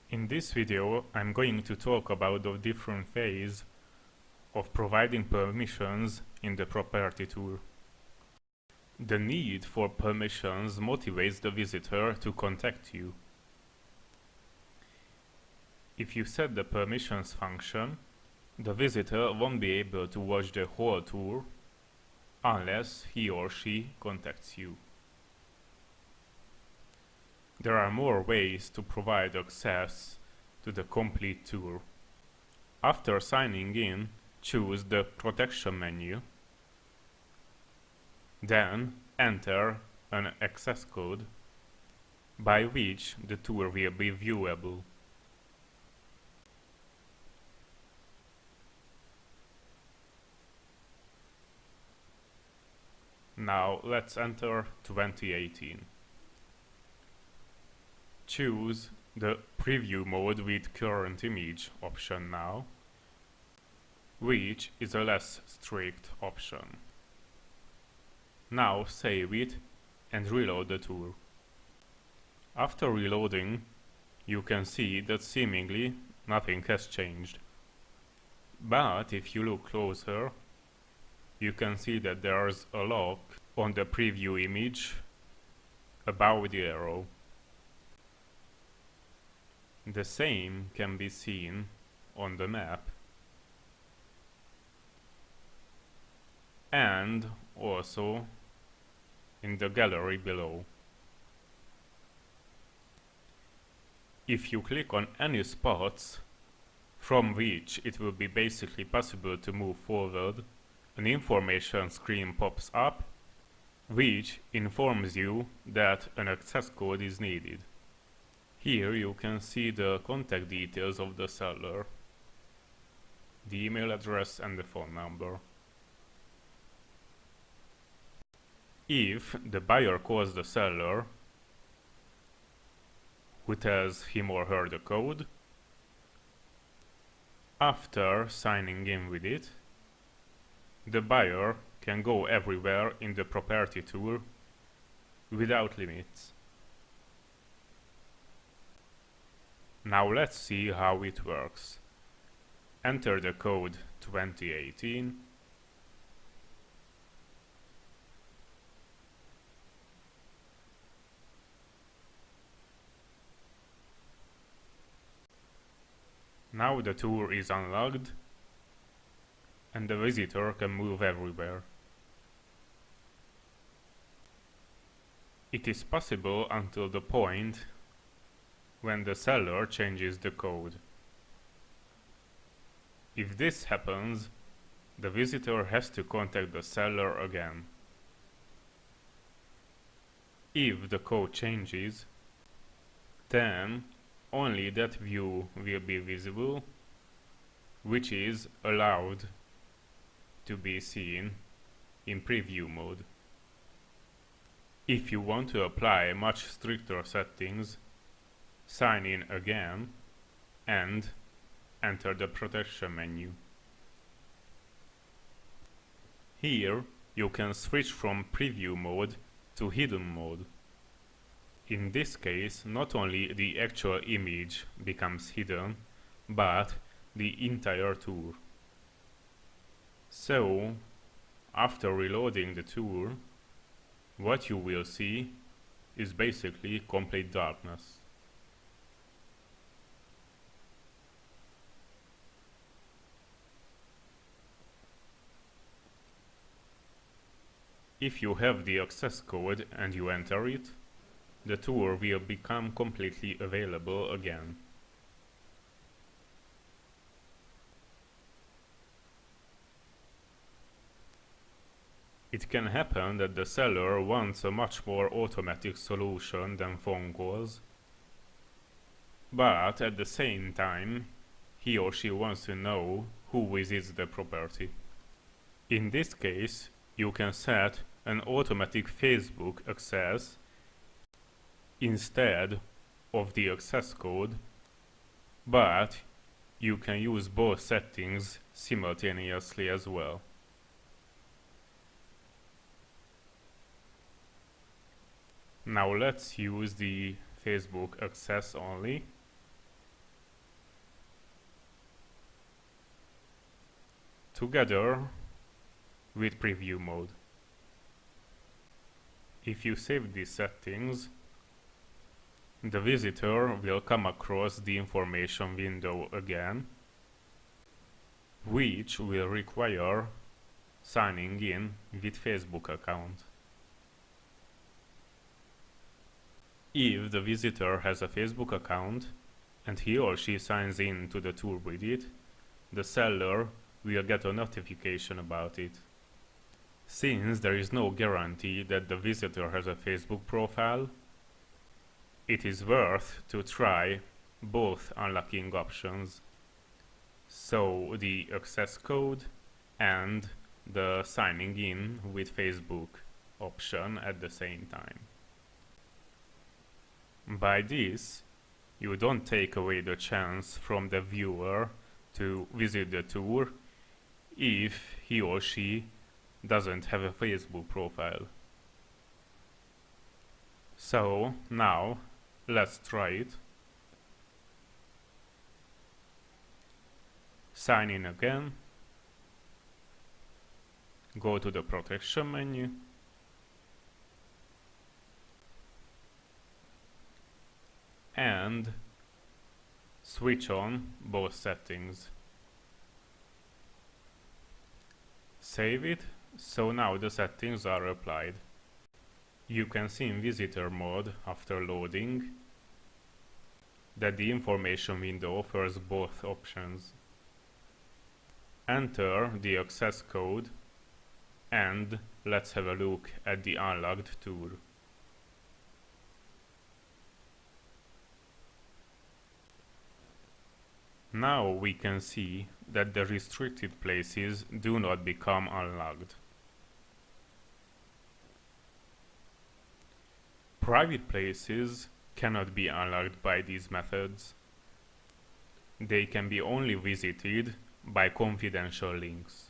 In this video, I'm going to talk about the different ways of providing permissions in the property tool. The need for permissions motivates the visitor to contact you. If you set the permissions function, the visitor won't be able to watch the whole tour unless he or she contacts you. There are more ways to provide access to the complete tour. After signing in, choose the protection menu. Then enter an access code by which the tour will be viewable. Now let's enter 2018. Choose the Preview Mode with Current Image option now, which is a less strict option. Now save it and reload the tour. After reloading, you can see that seemingly nothing has changed. But if you look closer, you can see that there's a lock on the preview image above the arrow. The same can be seen on the map and also in the gallery below. If you click on any spots from which it will be basically possible to move forward, an information screen pops up which informs you that an access code is needed. Here you can see the contact details of the seller, the email address and the phone number. If the buyer calls the seller, who tells him or her the code, after signing in with it, the buyer can go everywhere in the property tour without limits. Now let's see how it works. Enter the code 2018. Now the tour is unlocked and the visitor can move everywhere. It is possible until the point when the seller changes the code. If this happens, the visitor has to contact the seller again. If the code changes, then only that view will be visible, which is allowed to be seen in preview mode. If you want to apply much stricter settings, sign in again and enter the protection menu. Here you can switch from preview mode to hidden mode. In this case, not only the actual image becomes hidden, but the entire tour. So, after reloading the tour, what you will see is basically complete darkness. If you have the access code and you enter it, the tour will become completely available again. It can happen that the seller wants a much more automatic solution than phone calls, but at the same time, he or she wants to know who visits the property. In this case, you can set an automatic Facebook access instead of the access code, but you can use both settings simultaneously as well. Now let's use the Facebook access only. together with preview mode. If you save these settings, the visitor will come across the information window again, which will require signing in with Facebook account. If the visitor has a Facebook account and he or she signs in to the tour with it, the seller will get a notification about it. Since there is no guarantee that the visitor has a Facebook profile, it is worth to try both unlocking options, so the access code and the signing in with Facebook option at the same time. By this, you don't take away the chance from the viewer to visit the tour if he or she doesn't have a Facebook profile. So now let's try it. Sign in again. Go to the protection menu. And switch on both settings. Save it, so now the settings are applied. You can see in visitor mode after loading that the information window offers both options. Enter the access code and let's have a look at the unlocked tour. Now we can see that the restricted places do not become unlocked. Private places cannot be unlocked by these methods. They can be only visited by confidential links.